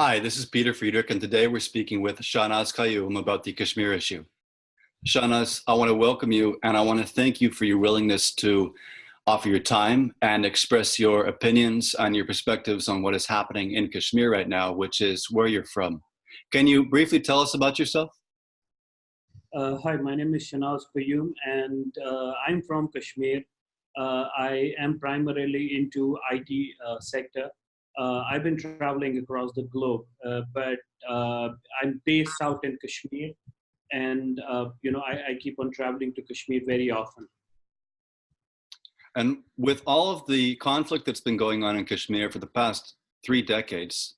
Hi, this is Peter Friedrich, and today we're speaking with Shahnaz Qayyum about the Kashmir issue. Shahnaz, I want to welcome you, and I want to thank you for your willingness to offer your time and express your opinions and your perspectives on what is happening in Kashmir right now, which is where you're from. Can you briefly tell us about yourself? Hi, my name is Shahnaz Qayyum, and I'm from Kashmir. I am primarily into IT sector. I've been traveling across the globe, but I'm based out in Kashmir, and I keep on traveling to Kashmir very often. And with all of the conflict that's been going on in Kashmir for the past 3 decades,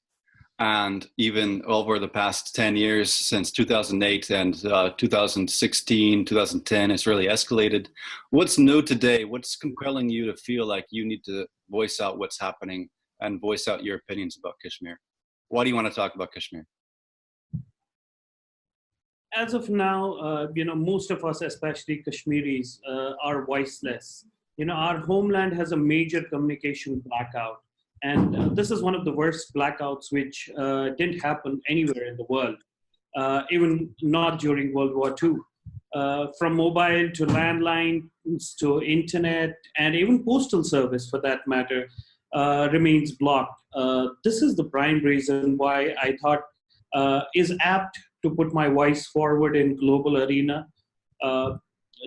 and even over the past 10 years since 2008 and 2016, 2010, it's really escalated. What's new today? What's compelling you to feel like you need to voice out what's happening and voice out your opinions about Kashmir? Why do you want to talk about Kashmir? As of now, most of us, especially Kashmiris, are voiceless. Our homeland has a major communication blackout. And this is one of the worst blackouts which didn't happen anywhere in the world, even not during World War II. From mobile to landlines to internet and even postal service, for that matter, remains blocked. This is the prime reason why I thought is apt to put my voice forward in global arena.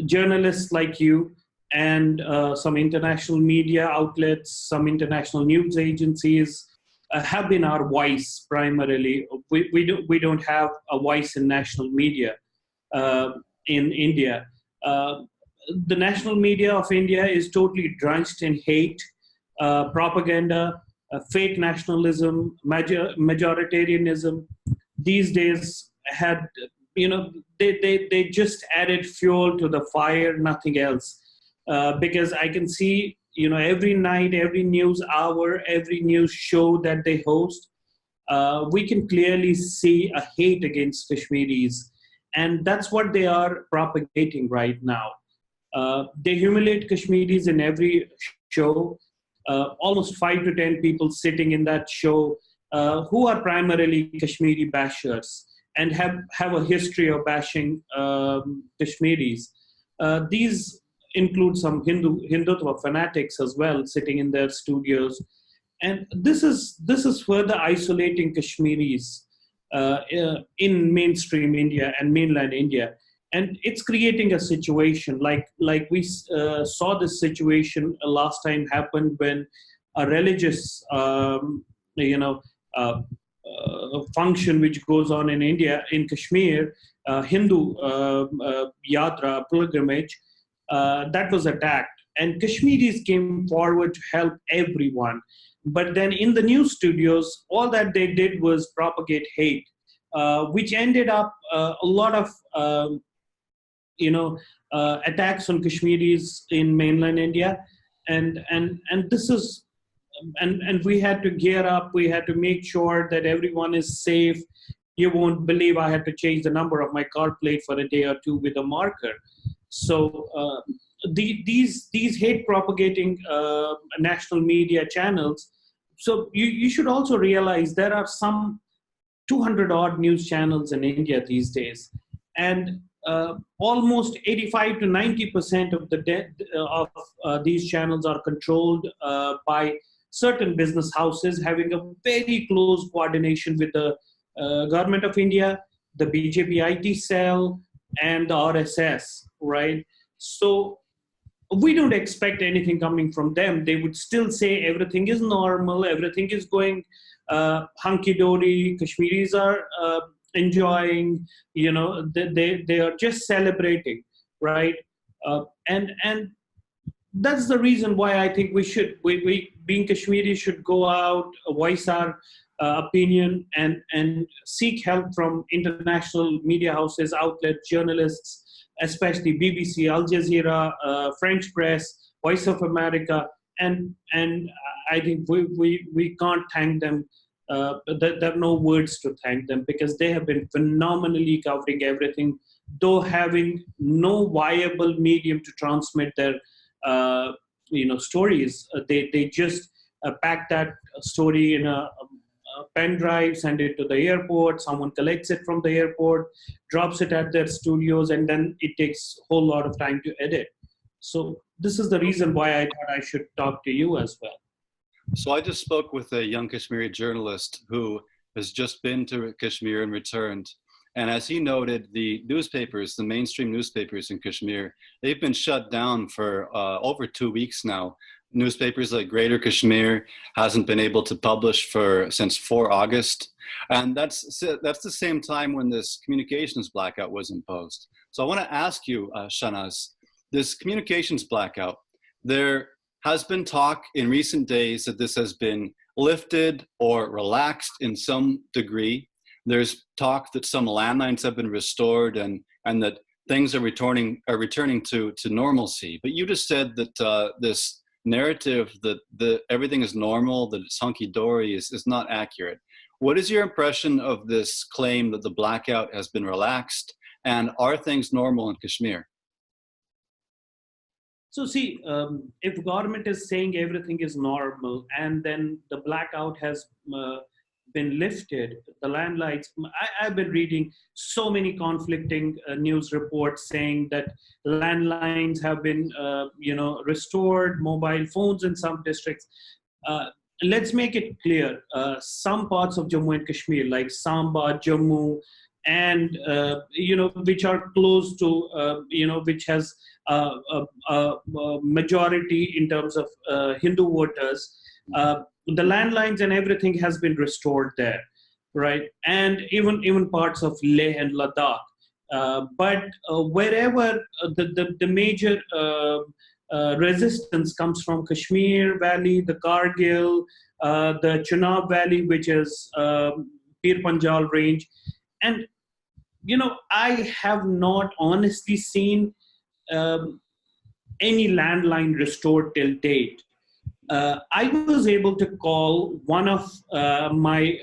Journalists like you and some international media outlets, some international news agencies have been our voice primarily. We don't have a voice in national media in India. The national media of India is totally drenched in hate, propaganda, fake nationalism, majoritarianism. These days they just added fuel to the fire, nothing else. Because I can see, every night, every news hour, every news show that they host, we can clearly see a hate against Kashmiris. And that's what they are propagating right now. They humiliate Kashmiris in every show. Almost 5 to 10 people sitting in that show who are primarily Kashmiri bashers and have a history of bashing Kashmiris. These include some Hindutva fanatics as well, sitting in their studios, and this is further isolating Kashmiris in mainstream India and mainland India, and it's creating a situation like we saw this situation last time happened when a religious function which goes on in India in Kashmir, Hindu yatra pilgrimage. That was attacked, and Kashmiris came forward to help everyone. But then in the news studios, all that they did was propagate hate, which ended up a lot of attacks on Kashmiris in mainland India, and this is and we had to gear up. We had to make sure that everyone is safe. You won't believe I had to change the number of my car plate for a day or two with a marker. So these hate propagating national media channels. So you should also realize there are some 200 odd news channels in India these days, and almost 85 to 90% of these channels are controlled by certain business houses having a very close coordination with the government of India, the BJP IT cell, and the RSS, right? So we don't expect anything coming from them. They would still say everything is normal, everything is going hunky-dory, Kashmiris are enjoying, they are just celebrating, right? And that's the reason why I think we being Kashmiri should go out, voice our opinion, and seek help from international media houses, outlets, journalists, especially BBC, Al Jazeera, French press, Voice of America, and I think we can't thank them. There are no words to thank them because they have been phenomenally covering everything, though having no viable medium to transmit their stories. They just pack that story in a pen drive, send it to the airport, someone collects it from the airport, drops it at their studios, and then it takes a whole lot of time to edit. So this is the reason why I thought I should talk to you as well. So I just spoke with a young Kashmiri journalist who has just been to Kashmir and returned. And as he noted, the newspapers, the mainstream newspapers in Kashmir, they've been shut down for over 2 weeks now. Newspapers like Greater Kashmir hasn't been able to publish since 4 August. And that's the same time when this communications blackout was imposed. So I want to ask you, Shanaz, this communications blackout, there has been talk in recent days that this has been lifted or relaxed in some degree. There's talk that some landlines have been restored and that things are returning to normalcy. But you just said that this narrative that everything is normal, that it's hunky-dory is not accurate. What is your impression of this claim that the blackout has been relaxed, and are things normal in Kashmir? So see, if government is saying everything is normal and then the blackout has been lifted, the landlines, I've been reading so many conflicting news reports saying that landlines have been, restored, mobile phones in some districts. Let's make it clear, some parts of Jammu and Kashmir, like Samba, Jammu, and, which are close to, which has a majority in terms of Hindu voters, the landlines and everything has been restored there, right? And even parts of Leh and Ladakh. But wherever the major resistance comes from Kashmir Valley, the Kargil, the Chenab Valley, which is Pir Panjal range. And, I have not honestly seen any landline restored till date. I was able to call one of my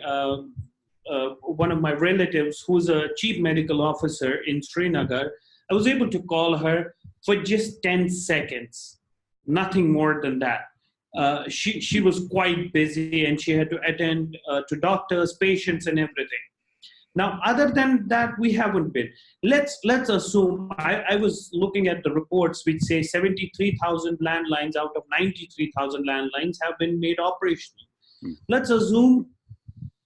relatives, who's a chief medical officer in Srinagar. I was able to call her for just 10 seconds, nothing more than that. She was quite busy and she had to attend to doctors, patients, and everything. Now, other than that, we haven't been. Let's assume, I was looking at the reports which say 73,000 landlines out of 93,000 landlines have been made operational. Let's assume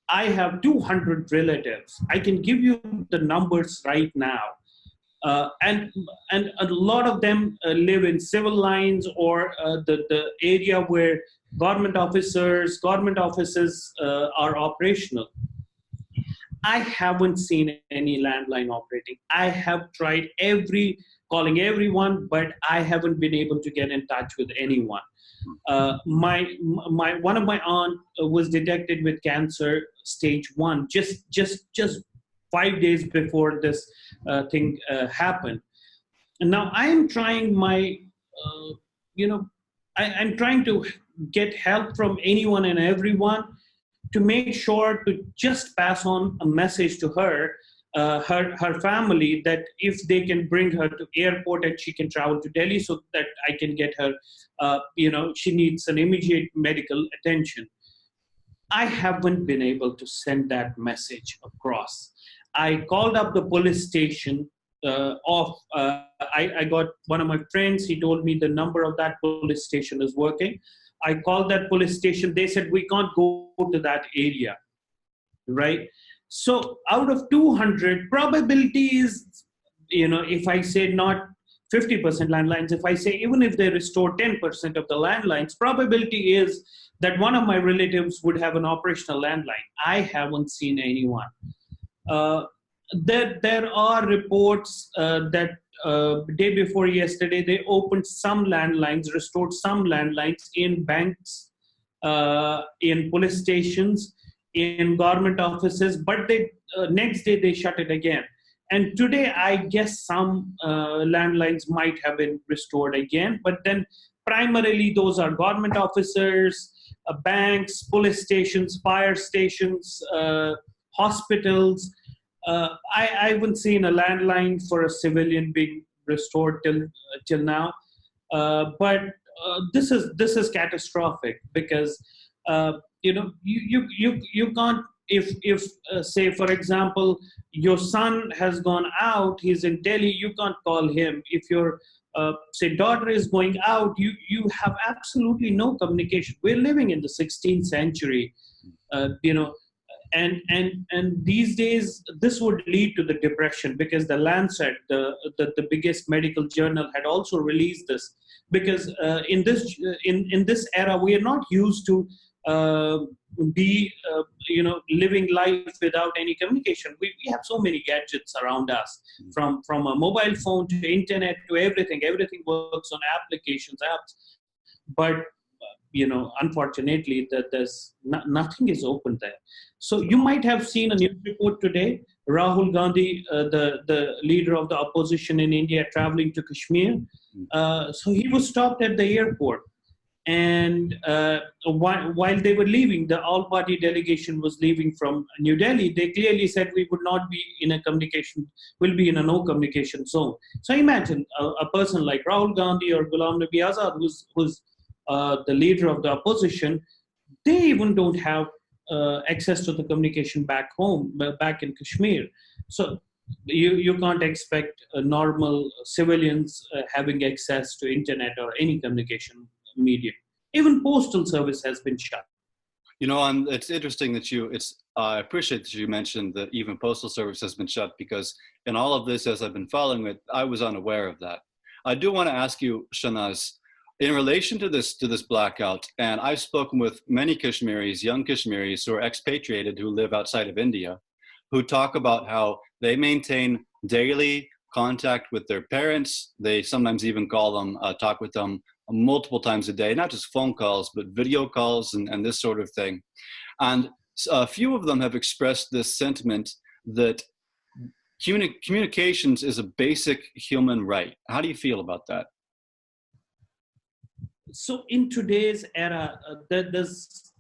I have 200 relatives. I can give you the numbers right now. And a lot of them live in civil lines or the area where government offices are operational. I haven't seen any landline operating. I have tried calling everyone, but I haven't been able to get in touch with anyone. One of my aunt was detected with cancer stage 1 just 5 days before this thing happened. And now I am trying I'm trying to get help from anyone and everyone to make sure to just pass on a message to her family, that if they can bring her to airport and she can travel to Delhi, so that I can get her, she needs an immediate medical attention. I haven't been able to send that message across. I called up the police station I got one of my friends, he told me the number of that police station is working. I called that police station. They said, we can't go to that area, right? So out of 200, probability is, if I say not 50% landlines, if I say even if they restore 10% of the landlines, probability is that one of my relatives would have an operational landline. I haven't seen anyone. There are reports that day before yesterday, they opened some landlines, restored some landlines in banks, in police stations, in government offices, but next day they shut it again. And today, I guess some landlines might have been restored again, but then primarily those are government officers, banks, police stations, fire stations, hospitals. I haven't seen a landline for a civilian being restored till now, but this is catastrophic because you can't, if say for example your son has gone out, he's in Delhi, you can't call him. If your say daughter is going out, you have absolutely no communication. We're living in the 16th century, and these days this would lead to the depression, because the Lancet, the biggest medical journal, had also released this, because in this era we are not used to be living life without any communication. We have so many gadgets around us, from a mobile phone to internet to everything works on applications, apps, but unfortunately, that there's nothing is open there. So you might have seen a news report today. Rahul Gandhi, the leader of the opposition in India, traveling to Kashmir. So he was stopped at the airport, and while they were leaving, the all-party delegation was leaving from New Delhi. They clearly said we would not be in a communication, will be in a no communication zone. So imagine a person like Rahul Gandhi or Ghulam Nabi Azad, who's the leader of the opposition. They even don't have access to the communication back home, back in Kashmir. So you can't expect normal civilians having access to internet or any communication medium. Even postal service has been shut. It's interesting that I appreciate that you mentioned that even postal service has been shut, because in all of this, as I've been following it, I was unaware of that. I do want to ask you, Shahnaz, in relation to this blackout, and I've spoken with many Kashmiris, young Kashmiris who are expatriated, who live outside of India, who talk about how they maintain daily contact with their parents. They sometimes even call them, talk with them multiple times a day, not just phone calls, but video calls and this sort of thing. And a few of them have expressed this sentiment that communications is a basic human right. How do you feel about that? So in today's era, there's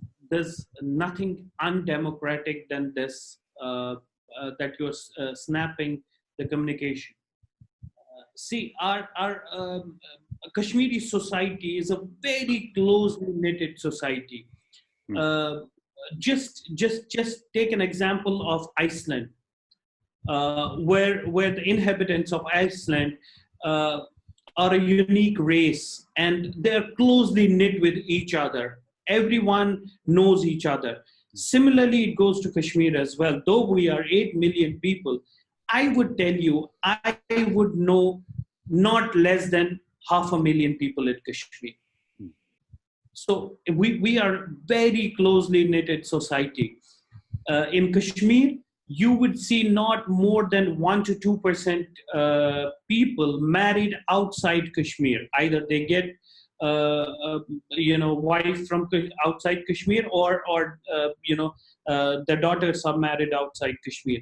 nothing undemocratic than this, that you're snapping the communication. See, our Kashmiri society is a very closely knitted society. Just take an example of Iceland, where the inhabitants of Iceland are a unique race, and they're closely knit with each other. Everyone knows each other. Similarly, it goes to Kashmir as well. Though we are 8 million people, I would tell you, I would know not less than 500,000 people in Kashmir. So we are very closely knitted society. In Kashmir, you would see not more than 1 to 2% people married outside Kashmir. Either they get wife from outside Kashmir, or the daughters are married outside Kashmir.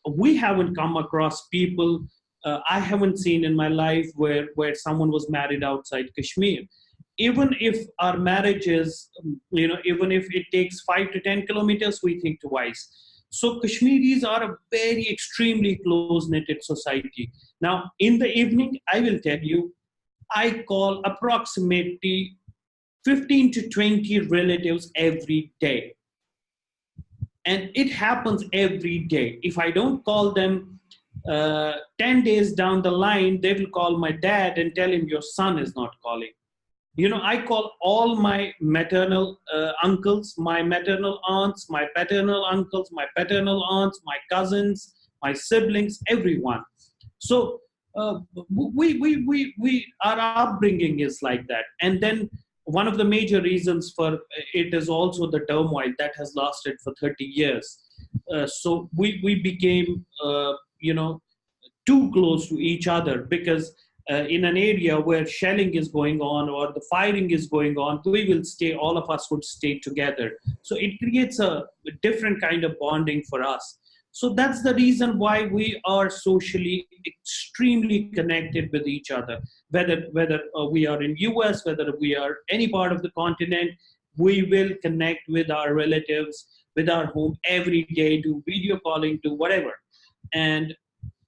We haven't come across people. I haven't seen in my life where someone was married outside Kashmir. Even if our marriage is, even if it takes 5 to 10 kilometers, we think twice. So Kashmiris are a very extremely close-knitted society. Now, in the evening, I will tell you, I call approximately 15 to 20 relatives every day. And it happens every day. If I don't call them 10 days down the line, they will call my dad and tell him your son is not calling. I call all my maternal uncles, my maternal aunts, my paternal uncles, my paternal aunts, my cousins, my siblings, everyone. So our upbringing is like that. And then one of the major reasons for it is also the turmoil that has lasted for 30 years. So we became, too close to each other, because in an area where shelling is going on or the firing is going on, all of us would stay together. So it creates a different kind of bonding for us. So that's the reason why we are socially extremely connected with each other. Whether we are in US, whether we are any part of the continent, we will connect with our relatives, with our home every day, do video calling, do whatever. And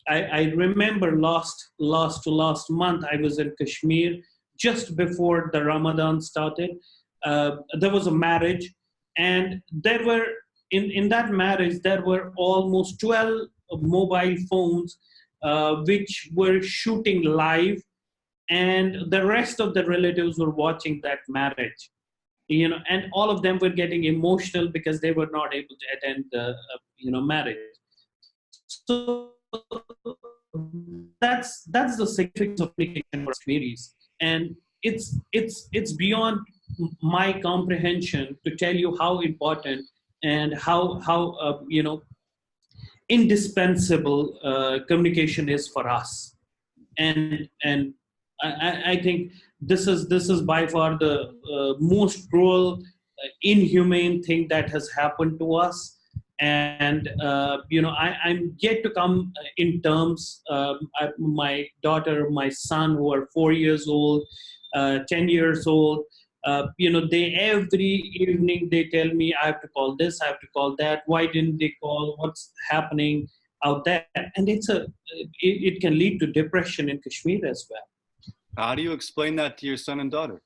I remember last month, I was in Kashmir just before the Ramadan started. There was a marriage, And there were, in that marriage, there were almost 12 mobile phones which were shooting live, and the rest of the relatives were watching that marriage. And all of them were getting emotional because they were not able to attend the marriage. So that's the significance of communication for Kashmiris, and it's beyond my comprehension to tell you how important and how indispensable communication is for us. And I think this is by far the most cruel, inhumane thing that has happened to us. And I'm yet to come in terms. My daughter, my son, who are 4 years old, 10 years old. They every evening they tell me, I have to call this, I have to call that. Why didn't they call? What's happening out there? And it can lead to depression in Kashmir as well. How do you explain that to your son and daughter?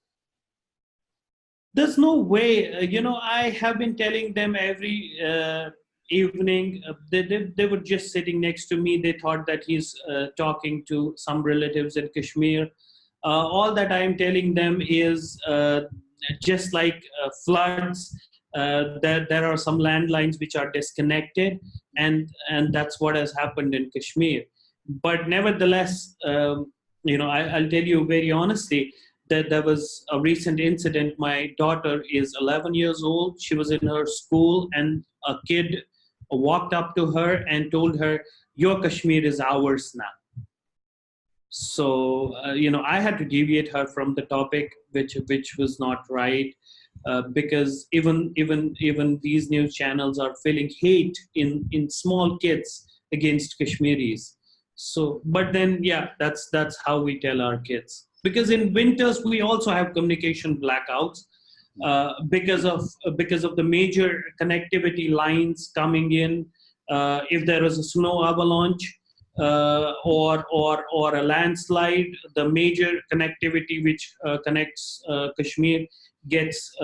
There's no way. I have been telling them every evening. They were just sitting next to me. They thought that he's talking to some relatives in Kashmir. All that I am telling them is just like floods, there are some landlines which are disconnected, and that's what has happened in Kashmir. But nevertheless, I'll tell you very honestly that there was a recent incident. My daughter is 11 years old. She was in her school, and a kid walked up to her and told her, "Your Kashmir is ours now." So I had to deviate her from the topic, which was not right, because even these news channels are filling hate in small kids against Kashmiris. So, but then that's how we tell our kids. Because in winters we also have communication blackouts because of the major connectivity lines coming in. If there is a snow avalanche, or a landslide, the major connectivity which connects Kashmir gets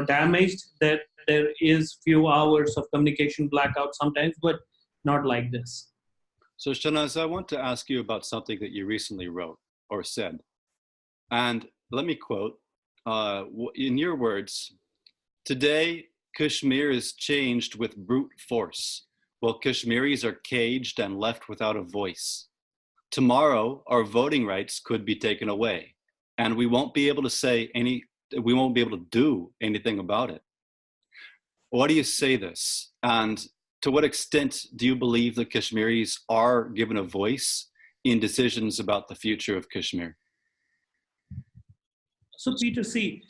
damaged. That there is few hours of communication blackout sometimes, but not like this. So Shanaz, I want to ask you about something that you recently wrote or said, and let me quote in your words: "Today, Kashmir is changed with brute force, while Kashmiris are caged and left without a voice. Tomorrow, our voting rights could be taken away, and we won't be able to do anything about it." Why do you say this? And to what extent do you believe that Kashmiris are given a voice in decisions about the future of Kashmir? So Peter, see,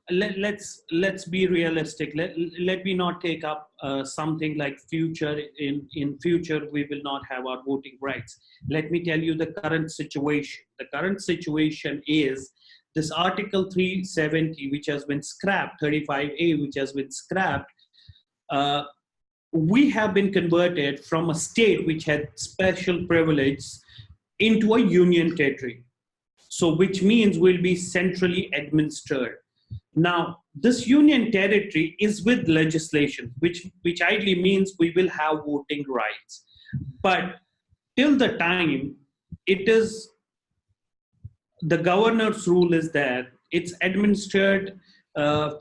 let's be realistic. Let me not take up something like future. In future, we will not have our voting rights. Let me tell you the current situation. The current situation is this Article 370, which has been scrapped, 35A, which has been scrapped. We have been converted from a state which had special privileges into a union territory. So which means we'll be centrally administered. Now, this union territory is with legislation, which ideally means we will have voting rights. But till the time it is, the governor's rule is that it's administered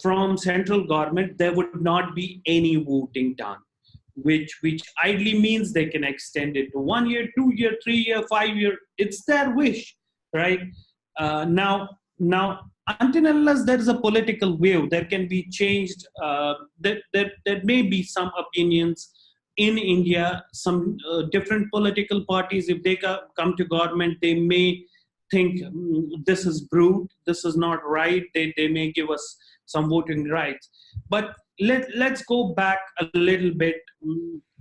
from central government, there would not be any voting done, which ideally means they can extend it to 1 year, 2 year, 3 year, 5 year. It's their wish, right? Now, until unless there is a political will, there can be changed. There may be some opinions in India, some different political parties, if they come to government, they may think this is brute, this is not right. They may give us some voting rights. But let's go back a little bit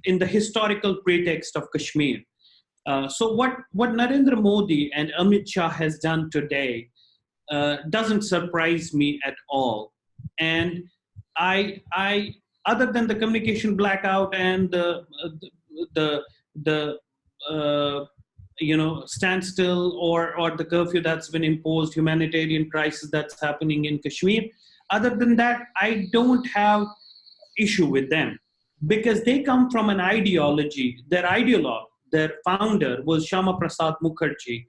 in the historical pretext of Kashmir. So what Narendra Modi and Amit Shah has done today doesn't surprise me at all. And I other than the communication blackout and the standstill or the curfew that's been imposed, humanitarian crisis that's happening in Kashmir, other than that, I don't have issue with them because they come from an ideology. Their ideologue, their founder was Shama Prasad Mukherjee,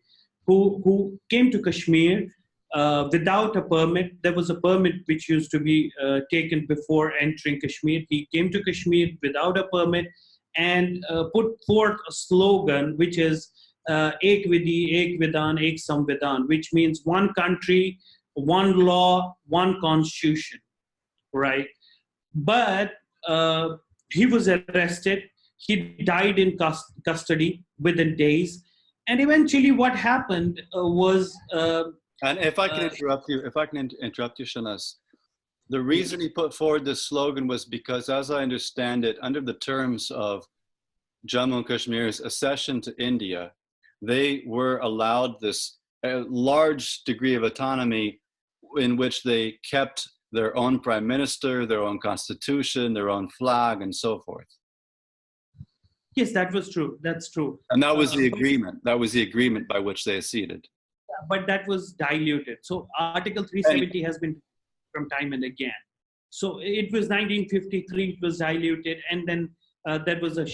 who came to Kashmir without a permit. There was a permit which used to be taken before entering Kashmir. He came to Kashmir without a permit and put forth a slogan which is Ek Vidhi, Ek Vidhan, Ek Samvidhan, which means one country, one law, one constitution, right? But he was arrested. He died in custody within days. And eventually what happened was... and if I can interrupt you, Shahnaz, the reason he put forward this slogan was because, as I understand it, under the terms of Jammu and Kashmir's accession to India, they were allowed this large degree of autonomy in which they kept their own prime minister, their own constitution, their own flag, and so forth. Yes, that was true. That's true. And that was the agreement. That was the agreement by which they acceded. But that was diluted. So Article 370 has been from time and again. So it was 1953. It was diluted, and then there was a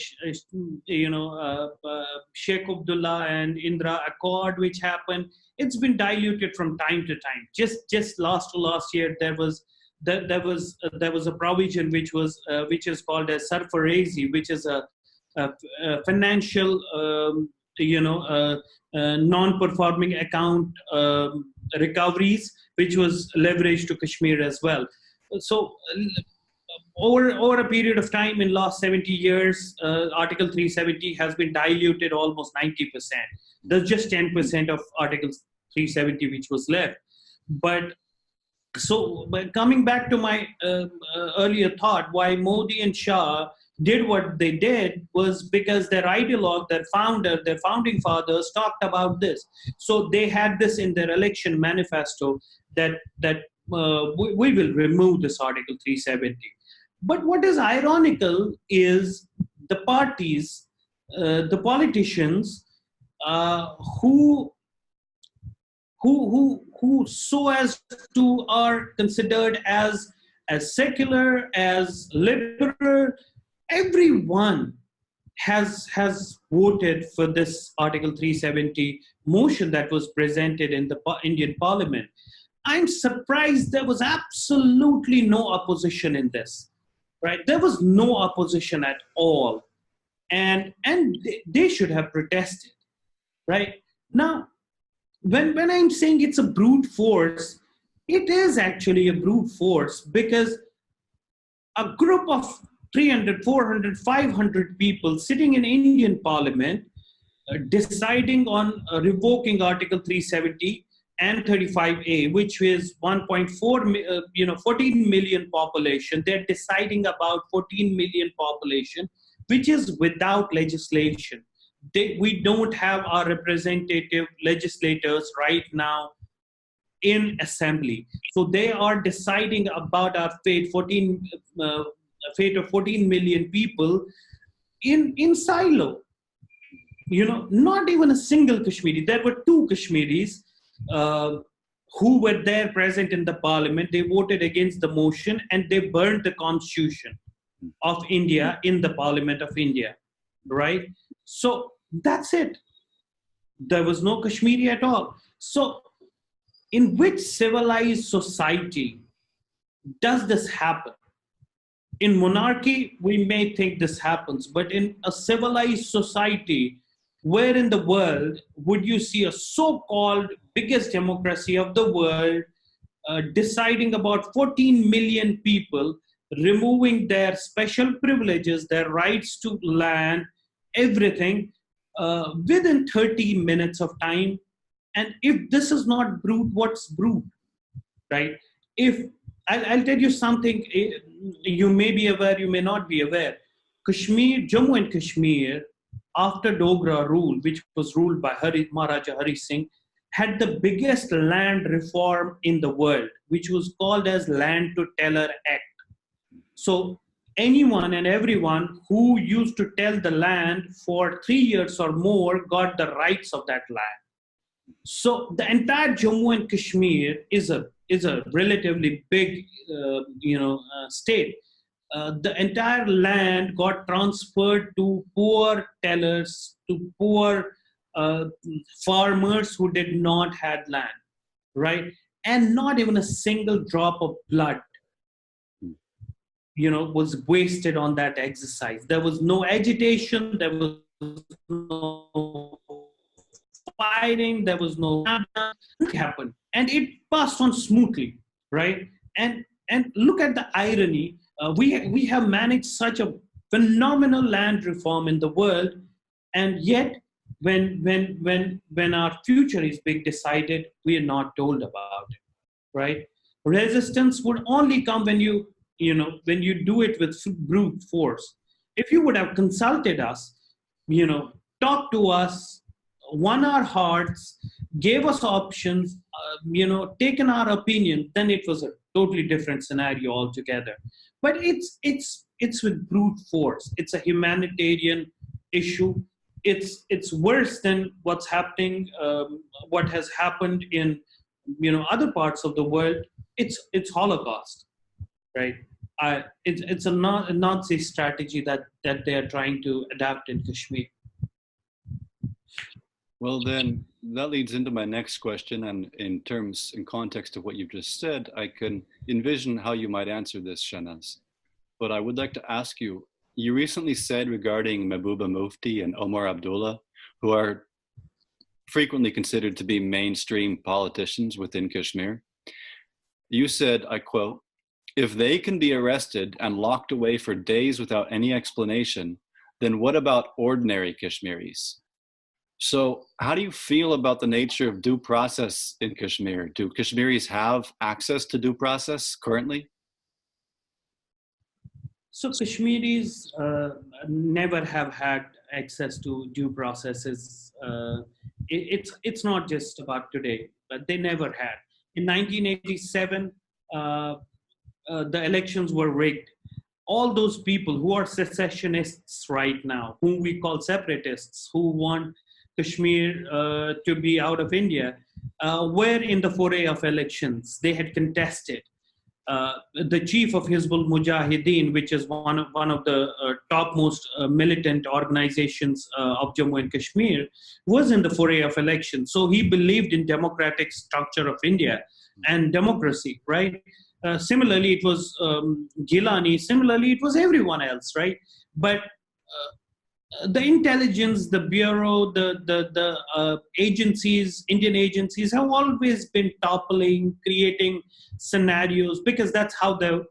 Sheikh Abdullah and Indira Accord, which happened. It's been diluted from time to time. Just last year, there was a provision which is called as Sarfarazi, which is a financial non-performing account recoveries, which was leveraged to Kashmir as well. So over a period of time in last 70 years, Article 370 has been diluted almost 90%. There's just 10% of Article 370 which was left. But coming back to my earlier thought, why Modi and Shah did what they did was because their ideologue, their founder, their founding fathers talked about this. So they had this in their election manifesto that we will remove this Article 370. But what is ironical is the parties, the politicians who so as to are considered as secular, as liberal, everyone has voted for this Article 370 motion that was presented in the Indian Parliament. I'm surprised there was absolutely no opposition in this, right? There was no opposition at all. And they should have protested, right? Now, when I'm saying it's a brute force, it is actually a brute force because a group of 300, 400, 500 people sitting in Indian Parliament deciding on revoking Article 370 and 35A, which is 14 million population. They're deciding about 14 million population, which is without legislation. We don't have our representative legislators right now in assembly. So they are deciding about our fate, fate of 14 million people in silo. Not even a single Kashmiri. There were 2 Kashmiris who were there present in the parliament. They voted against the motion and they burned the constitution of India in the Parliament of India, right? So that's it. There was no Kashmiri at all. So in which civilized society does this happen? In monarchy, we may think this happens, but in a civilized society, where in the world would you see a so-called biggest democracy of the world deciding about 14 million people, removing their special privileges, their rights to land, everything, within 30 minutes of time? And if this is not brute, what's brute, right? I'll tell you something, you may be aware, you may not be aware. Jammu and Kashmir, after Dogra rule, which was ruled by Maharaja Hari Singh, had the biggest land reform in the world, which was called as Land to Teller Act. So anyone and everyone who used to tell the land for 3 years or more got the rights of that land. So the entire Jammu and Kashmir is a is a relatively big, state. The entire land got transferred to poor tellers, to poor uh, farmers who did not had land, right? And not even a single drop of blood, was wasted on that exercise. There was no agitation, there was no fighting, there was no nothing happened, and it passed on smoothly, right? And look at the irony. We have managed such a phenomenal land reform in the world, and yet when our future is being decided, we are not told about it, right? Resistance would only come when you do it with brute force. If you would have consulted us, talked to us, won our hearts, gave us options, taken our opinion, then it was a totally different scenario altogether. But it's with brute force. It's a humanitarian issue. It's worse than what's happening, what has happened in other parts of the world. It's Holocaust, right? It's a Nazi strategy that they are trying to adapt in Kashmir. Well, then that leads into my next question. And in context of what you've just said, I can envision how you might answer this, Shahnaz. But I would like to ask you, you recently said regarding Mehbooba Mufti and Omar Abdullah, who are frequently considered to be mainstream politicians within Kashmir, you said, I quote, "If they can be arrested and locked away for days without any explanation, then what about ordinary Kashmiris?" So how do you feel about the nature of due process in Kashmir? Do Kashmiris have access to due process currently? So Kashmiris never have had access to due processes. It's not just about today, but they never had. In 1987, the elections were rigged. All those people who are secessionists right now, whom we call separatists, who want Kashmir to be out of India, were in the foray of elections. They had contested. The chief of Hizbul Mujahideen, which is one of the topmost militant organizations of Jammu and Kashmir, was in the foray of elections. So he believed in democratic structure of India and democracy, right? Similarly, it was Gilani. Similarly, it was everyone else, right? But the intelligence, the bureau, the agencies, Indian agencies have always been toppling, creating scenarios, because that's how the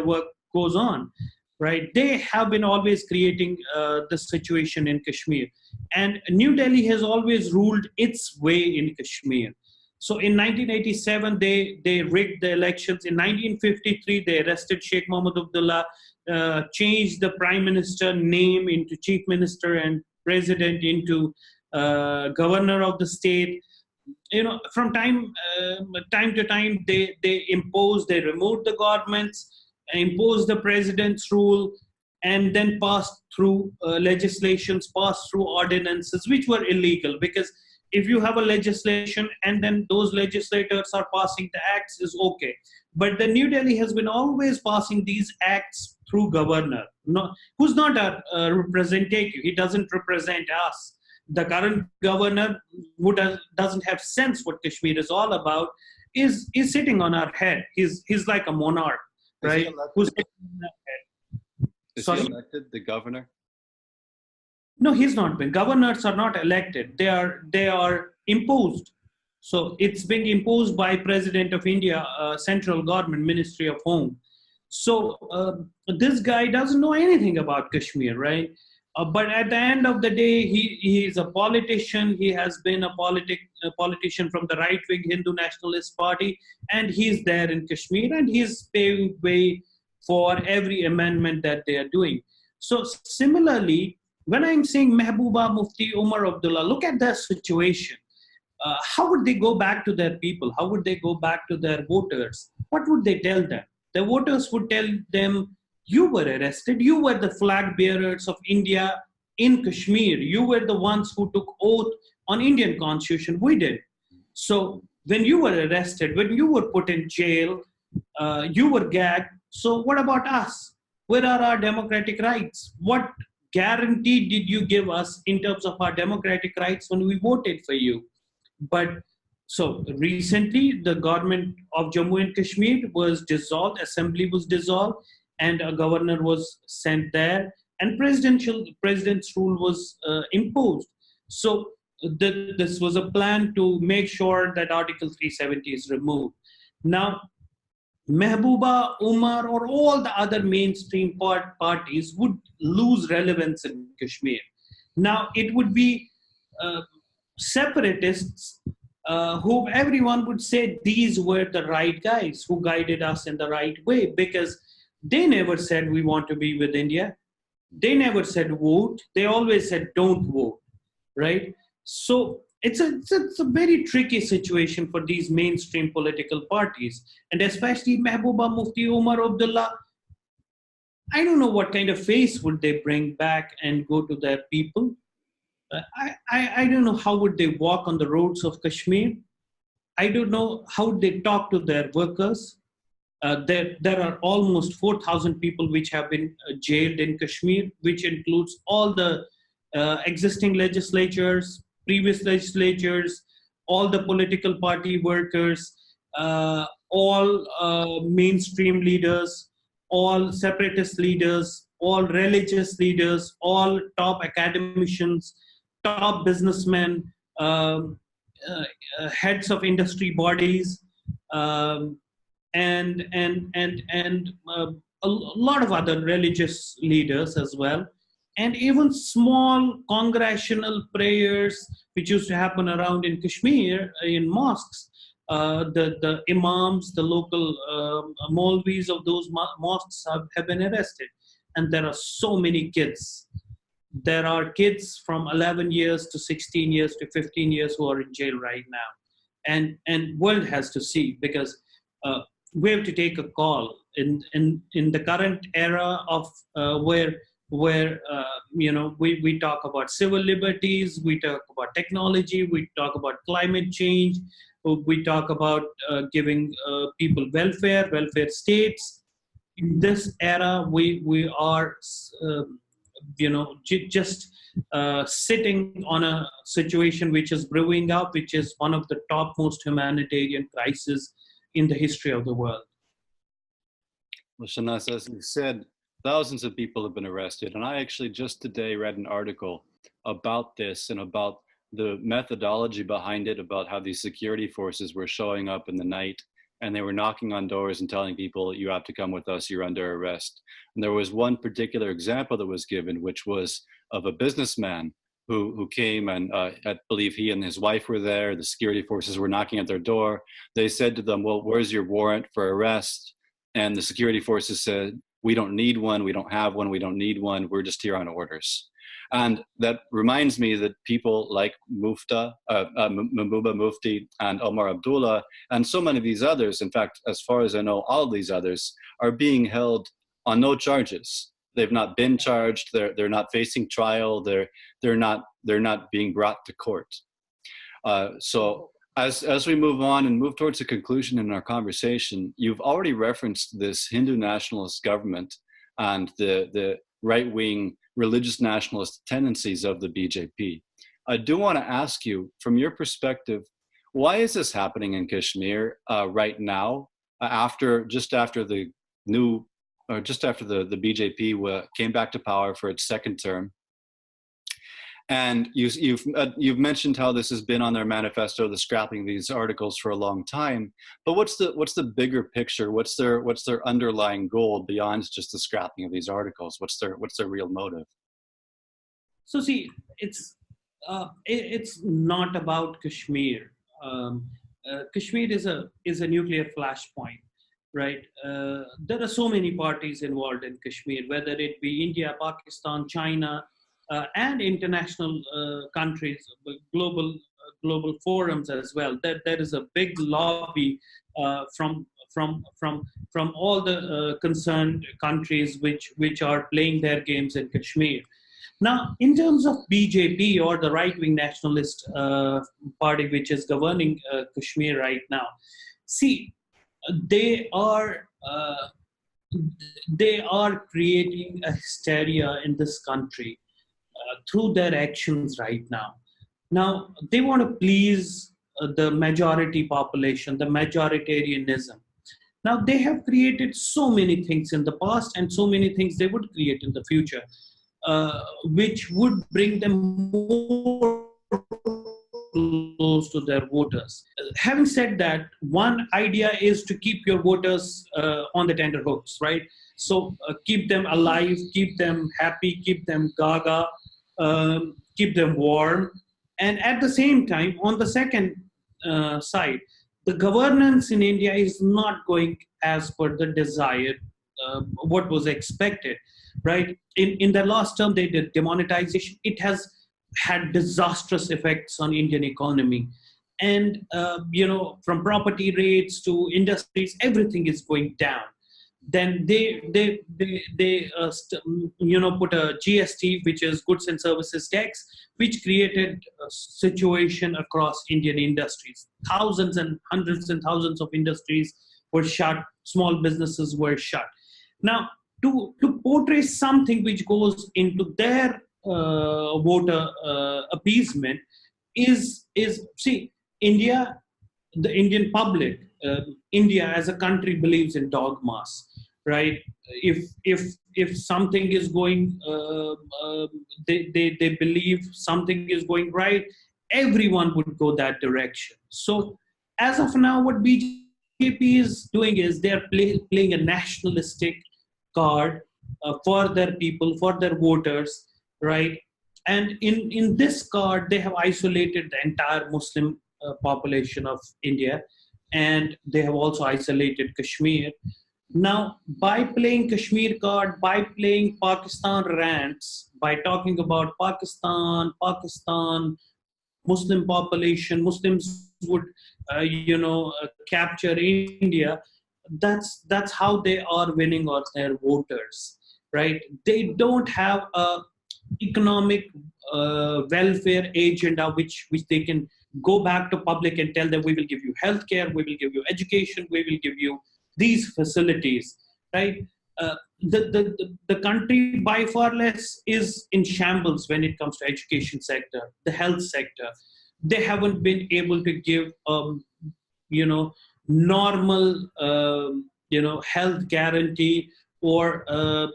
work goes on, right? They have been always creating the situation in Kashmir, and New Delhi has always ruled its way in Kashmir. So in 1987, they rigged the elections. In 1953, they arrested Sheikh Mohammed Abdullah, changed the prime minister name into chief minister and president into governor of the state. From time to time, they removed the governments, imposed the president's rule, and then passed through legislations, passed through ordinances, which were illegal, because if you have a legislation and then those legislators are passing the acts, is okay. But the New Delhi has been always passing these acts through governor, who's not a representative. He doesn't represent us. The current governor, who doesn't have sense what Kashmir is all about, is sitting on our head. He's like a monarch, right? Who's sitting on our head. Is he elected, the governor? No, he's not been. Governors are not elected. They are imposed. So it's being imposed by President of India, central government, Ministry of Home. So this guy doesn't know anything about Kashmir, right? But at the end of the day, he is a politician. He has been a politician from the right-wing Hindu Nationalist Party, and he's there in Kashmir, and he's paving way for every amendment that they are doing. So similarly, when I'm saying Mehbooba Mufti, Omar Abdullah, look at their situation. How would they go back to their people? How would they go back to their voters? What would they tell them? The voters would tell them, you were arrested. You were the flag bearers of India in Kashmir. You were the ones who took oath on Indian constitution. We did. So when you were arrested, when you were put in jail, you were gagged. So what about us? Where are our democratic rights? What guarantee did you give us in terms of our democratic rights when we voted for you? But so recently, the government of Jammu and Kashmir was dissolved, assembly was dissolved, and a governor was sent there, and president's rule was imposed. So this was a plan to make sure that Article 370 is removed. Now, Mehbooba, Umar, or all the other mainstream parties would lose relevance in Kashmir. Now, it would be separatists who everyone would say these were the right guys who guided us in the right way, because they never said we want to be with India. They never said vote. They always said don't vote, right? So it's a very tricky situation for these mainstream political parties, and especially Mehbooba Mufti, Umar Abdullah. I don't know what kind of face would they bring back and go to their people. I don't know how would they walk on the roads of Kashmir. I don't know how they talk to their workers. There are almost 4,000 people which have been jailed in Kashmir, which includes all the existing legislatures, previous legislatures, all the political party workers, all mainstream leaders, all separatist leaders, all religious leaders, all top academicians, top businessmen, heads of industry bodies, and a lot of other religious leaders as well, and even small congregational prayers which used to happen around in Kashmir in mosques. The imams, the local Maulvis of those mosques have been arrested, and there are so many kids. There are kids from 11 years to 16 years to 15 years who are in jail right now, and world has to see, because we have to take a call in the current era of where we talk about civil liberties, we talk about technology, we talk about climate change, we talk about giving people welfare states. In this era, we are just sitting on a situation which is brewing up, which is one of the topmost humanitarian crises in the history of the world. Well, Shanas, as you said, thousands of people have been arrested. And I actually just today read an article about this and about the methodology behind it, about how these security forces were showing up in the night and they were knocking on doors and telling people, you have to come with us, you're under arrest. And there was one particular example that was given, which was of a businessman who came, and I believe he and his wife were there. The security forces were knocking at their door. They said to them, well, where's your warrant for arrest? And the security forces said, we don't need one, we don't have one, we don't need one, we're just here on orders. And that reminds me that people like Mehbooba Mufti and Omar Abdullah and so many of these others, in fact, as far as I know, all of these others are being held on no charges. They've not been charged. They're not facing trial. They're not being brought to court. So as we move on and move towards a conclusion in our conversation, you've already referenced this Hindu nationalist government and the right-wing religious nationalist tendencies of the BJP. I do want to ask you, from your perspective, why is this happening in Kashmir right now, just after the BJP came back to power for its second term? And you've mentioned how this has been on their manifesto, the scrapping these articles for a long time. But what's the bigger picture? What's their underlying goal beyond just the scrapping of these articles? What's their real motive? So see, it's not about Kashmir. Kashmir is a nuclear flashpoint, right? There are so many parties involved in Kashmir, whether it be India, Pakistan, China, and international countries, global forums as well. There is a big lobby from all the concerned countries which are playing their games in Kashmir. Now, in terms of BJP or the right-wing nationalist party which is governing Kashmir right now, see, they are they are creating a hysteria in this country through their actions right now. Now, they want to please the majority population, the majoritarianism. Now, they have created so many things in the past and so many things they would create in the future, which would bring them more close to their voters. Having said that, one idea is to keep your voters on the tender hooks, right? So keep them alive, keep them happy, keep them gaga, keep them warm. And at the same time, on the second side, the governance in India is not going as per the desired, what was expected, right? In the last term, they did demonetization. It has had disastrous effects on Indian economy. And, from property rates to industries, everything is going down. Then they put a GST, which is goods and services tax, which created a situation across Indian industries. Thousands and hundreds and thousands of industries were shut. Small businesses were shut. Now, to portray something which goes into their voter appeasement is see, India, the Indian public, India as a country believes in dogmas, right? If something is going, they believe something is going right, everyone would go that direction. So as of now, what BJP is doing is they're playing a nationalistic card for their people, for their voters, right? And in this card, they have isolated the entire Muslim population of India, and they have also isolated Kashmir. Now, by playing Kashmir card, by playing Pakistan rants, by talking about Pakistan, Muslim population, Muslims would, capture India. That's how they are winning on their voters, right? They don't have a economic welfare agenda which they can go back to public and tell them, we will give you healthcare, we will give you education, we will give you these facilities, right? The country by far less is in shambles when it comes to education sector, the health sector. They haven't been able to give normal health guarantee or a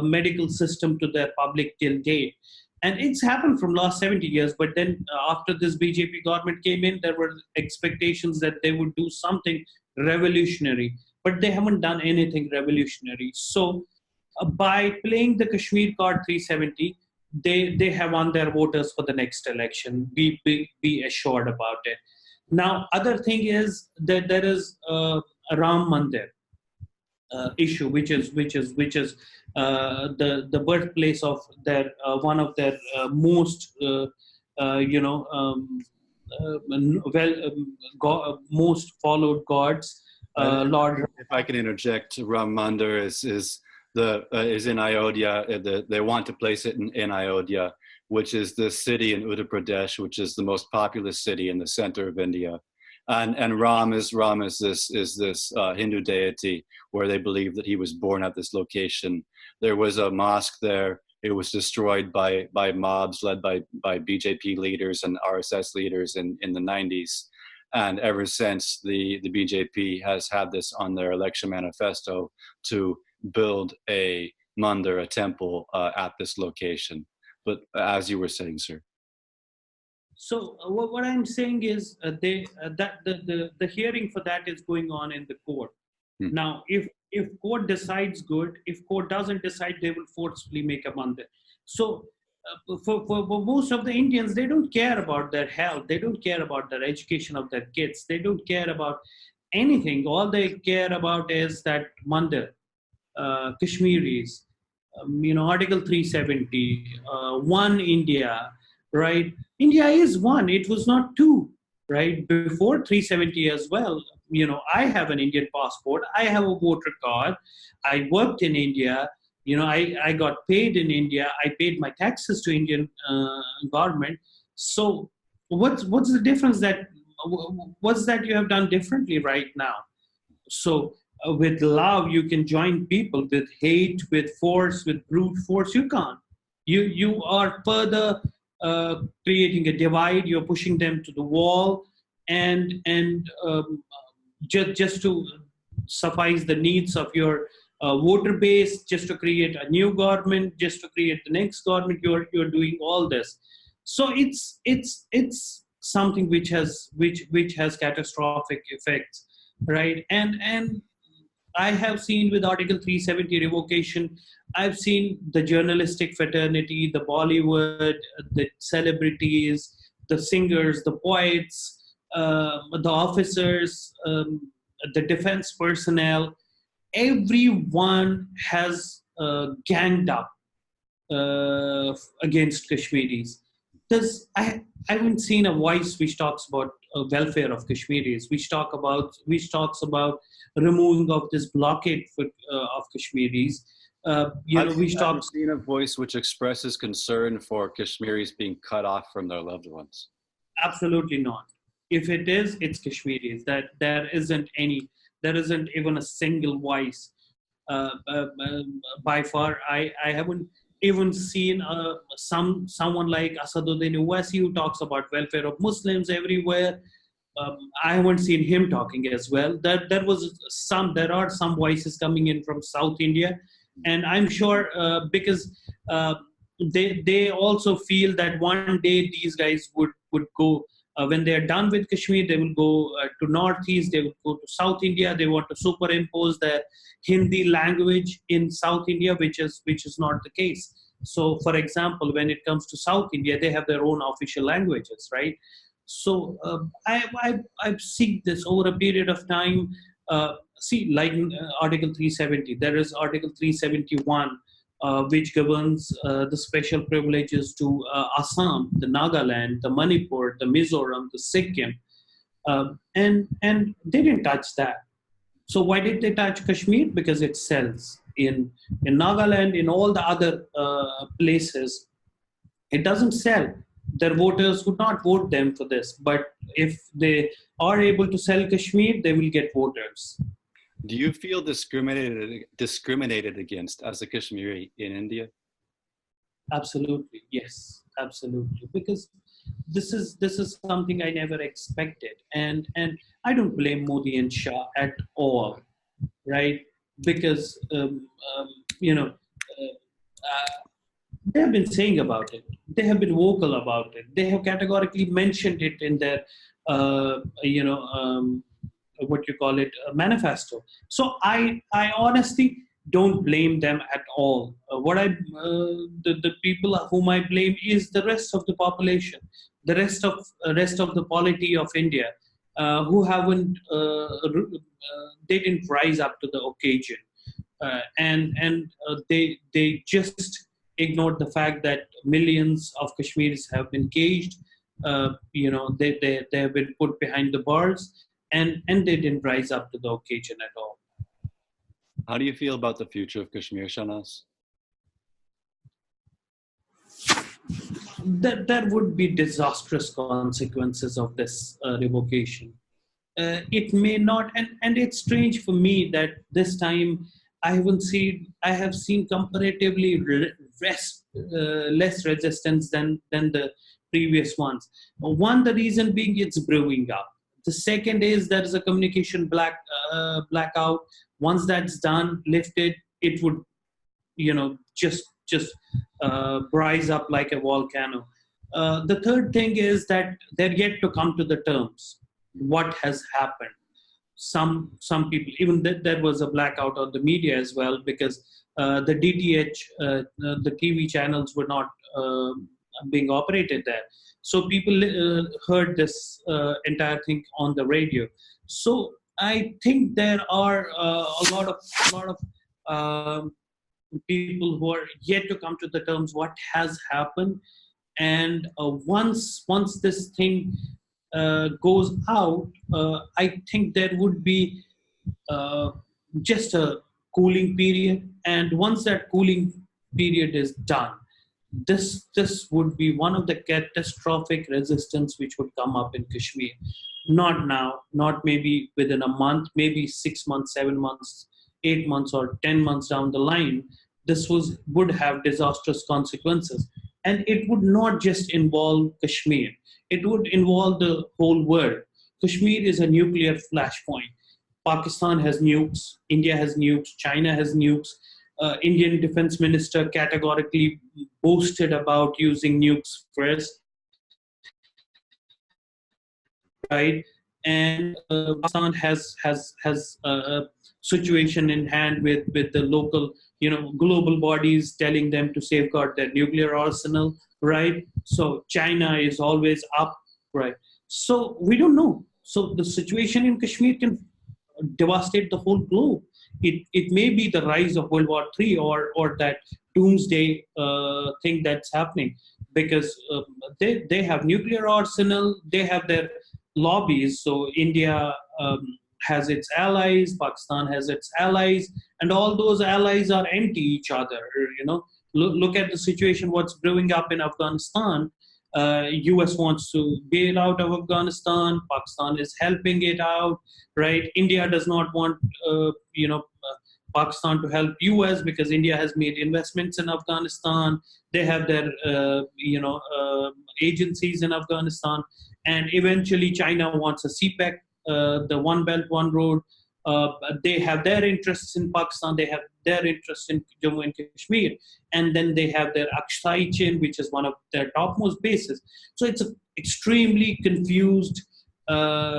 medical system to their public till date. And it's happened from last 70 years. But then after this BJP government came in, there were expectations that they would do something revolutionary. But they haven't done anything revolutionary. So by playing the Kashmir card 370, they have won their voters for the next election. Be assured about it. Now, other thing is that there is a Ram Mandir issue, which is the birthplace of their one of their most most followed gods, Lord. If I can interject, Ram Mandir is in Ayodhya. They want to place it in Ayodhya, which is the city in Uttar Pradesh, which is the most populous city in the center of India. And Ram is this Hindu deity where they believe that he was born at this location. There was a mosque there. It was destroyed by mobs led by BJP leaders and RSS leaders in the 90s. And ever since, the BJP has had this on their election manifesto to build a mandir, a temple, at this location. But as you were saying, sir. So what I'm saying is that the hearing for that is going on in the court. Now, if court decides good, if court doesn't decide, they will forcefully make a mandir. So for most of the Indians, they don't care about their health. They don't care about their education of their kids. They don't care about anything. All they care about is that mandir, Kashmiris, Article 370, one India, right? India is one. It was not two, right? Before 370 as well. I have an Indian passport. I have a voter card. I worked in India. I got paid in India. I paid my taxes to Indian government. So what's the difference what's that you have done differently right now? So with love, you can join people. With hate, with force, with brute force, you can't. You are further creating a divide. You're pushing them to the wall, and just to suffice the needs of your voter base, just to create a new government, just to create the next government. You're doing all this. So it's something which has catastrophic effects, right? And I have seen with Article 370 revocation, I've seen the journalistic fraternity, the Bollywood, the celebrities, the singers, the poets, the officers, the defense personnel. Everyone has ganged up against Kashmiris. I haven't seen a voice which talks about welfare of Kashmiris, which talks about removing of this blockade of Kashmiris. Which Have you talks. seen a voice which expresses concern for Kashmiris being cut off from their loved ones? Absolutely not. If it is, it's Kashmiris. That there isn't even a single voice. By far, I haven't even seen someone like Asaduddin Owaisi who talks about welfare of Muslims everywhere. I haven't seen him talking as well. There are some voices coming in from South India, and I'm sure because they also feel that one day these guys would go. When they are done with Kashmir, they will go to Northeast, they will go to South India. They want to superimpose their Hindi language in South India, which is not the case. So, for example, when it comes to South India, they have their own official languages, right? So I've seen this over a period of time. Like Article 370, there is Article 371, which governs the special privileges to Assam, the Nagaland, the Manipur, the Mizoram, the Sikkim, and they didn't touch that. So why did they touch Kashmir? Because it sells in Nagaland, in all the other places. It doesn't sell. Their voters would not vote them for this. But if they are able to sell Kashmir, they will get voters. Do you feel discriminated against as a Kashmiri in India? Absolutely, yes, absolutely. Because this is something I never expected, and I don't blame Modi and Shah at all, right? Because they have been saying about it. They have been vocal about it. They have categorically mentioned it in their manifesto. So I honestly don't blame them at all. The people whom I blame is the rest of the population, the rest of the polity of India, who haven't they didn't rise up to the occasion, and they just ignored the fact that millions of Kashmiris have been caged. They have been put behind the bars. And they didn't rise up to the occasion at all. How do you feel about the future of Kashmir, Shahnaz? There would be disastrous consequences of this revocation. It may not, and it's strange for me that this time I have seen comparatively less resistance than the previous ones. The reason being it's brewing up. The second is there is a communication blackout. Once that's done, lifted, it would, just rise up like a volcano. The third thing is that they're yet to come to the terms. What has happened? Some people, even there was a blackout on the media as well, because the DTH, the TV channels were not being operated there. So people heard this entire thing on the radio. So I think there are a lot of people who are yet to come to the terms what has happened. And once this thing goes out, I think there would be just a cooling period. And once that cooling period is done, this would be one of the catastrophic resistance which would come up in Kashmir. Not now, not maybe within a month, maybe 6 months, 7 months, 8 months, or 10 months down the line. This would have disastrous consequences, and it would not just involve Kashmir. It would involve the whole world. Kashmir is a nuclear flashpoint. Pakistan has nukes, India has nukes, China has nukes. Indian defense minister categorically boasted about using nukes first, right? And Pakistan has a situation in hand with the local, global bodies telling them to safeguard their nuclear arsenal, right? So China is always up, right? So we don't know. So the situation in Kashmir can devastate the whole globe. It may be the rise of World War III, or that doomsday thing that's happening, because they have nuclear arsenal, they have their lobbies. So India has its allies, Pakistan has its allies, and all those allies are anti each other. Look at the situation what's brewing up in Afghanistan. US wants to bail out of Afghanistan. Pakistan is helping it out, right? India does not want, Pakistan to help US, because India has made investments in Afghanistan. They have their, agencies in Afghanistan, and eventually China wants a CPEC, the One Belt, One Road. They have their interests in Pakistan, they have their interests in Jammu and Kashmir, and then they have their Aksai chain, which is one of their topmost bases. So it's an extremely confused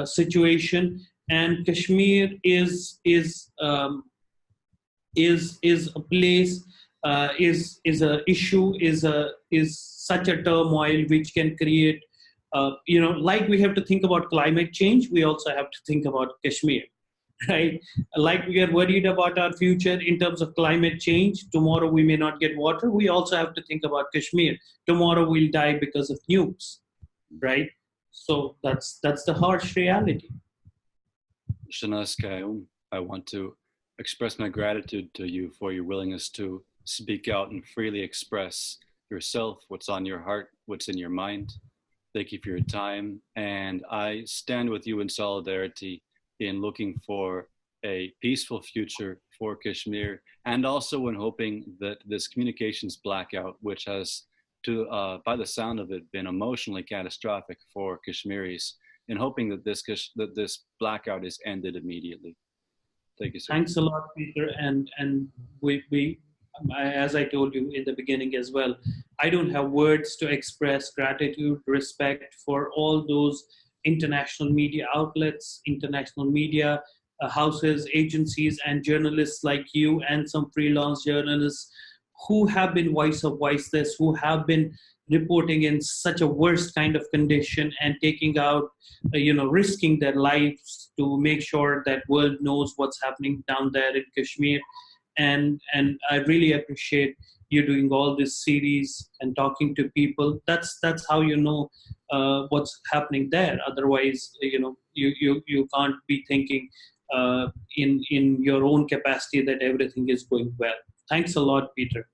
situation, and Kashmir is a place, is a issue, is such a turmoil which can create, like we have to think about climate change, we also have to think about Kashmir. Right? Like we are worried about our future in terms of climate change. Tomorrow we may not get water. We also have to think about Kashmir. Tomorrow we'll die because of nukes, right? So that's the harsh reality. Shahnaz Qayoum, I want to express my gratitude to you for your willingness to speak out and freely express yourself, what's on your heart, what's in your mind. Thank you for your time. And I stand with you in solidarity in looking for a peaceful future for Kashmir, and also in hoping that this communications blackout, which has, by the sound of it, been emotionally catastrophic for Kashmiris, in hoping that this blackout is ended immediately. Thank you, sir. Thanks a lot, Peter. And we, as I told you in the beginning as well, I don't have words to express gratitude, respect for all those international media outlets, international media houses, agencies, and journalists like you, and some freelance journalists who have been voice of voiceless, who have been reporting in such a worst kind of condition and taking out, risking their lives to make sure that world knows what's happening down there in Kashmir. And I really appreciate you doing all this series and talking to people. That's how you know what's happening there. Otherwise, you can't be thinking in your own capacity that everything is going well. Thanks a lot, Peter.